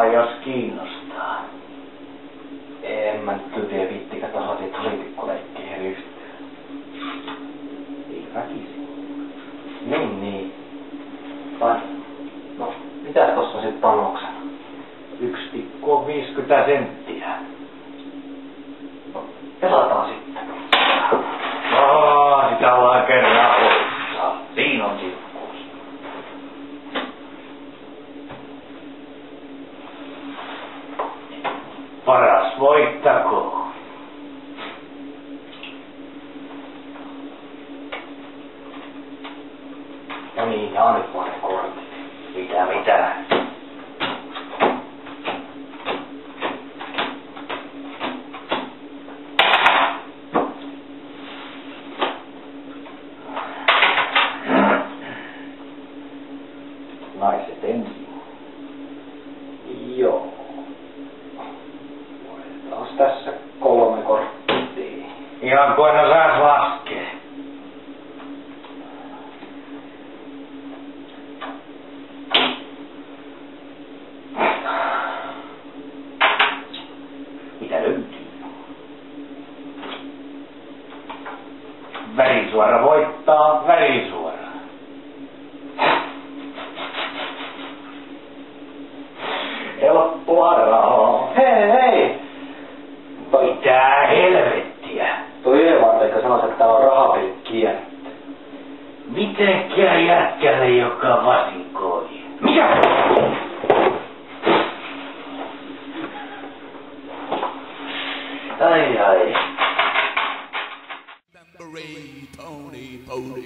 vaan jos kiinnostaa. En mä nyt kyllä tiedä vittikä tasoitin tulitikkuleikkeihin ryhtyä. Ei väkisin. Niin. Tai, no, mitäs tossa sit panoksena? 1 tikku on 50 senttiä. No, pelataan sitten. Sitä ollaan kerran alussa. Siinä on sikkuus. Paras voittako. No niin, ja nyt vaan ne kortit. Mitä? Naiset ensin. Joo. Voidaan tässä 3 korttia. Ihan kuin ne saas laskee. Mitä löytyy? Värisuora voittaa värisuora. Helppoa rahaa. Hei! Mitä helvettiä? Toi Eevanteikka sanois, että tää on rahapelin kierrettä. Mitenkään jätkälle, joka vasinkoi? Mikä? Ai. Pony.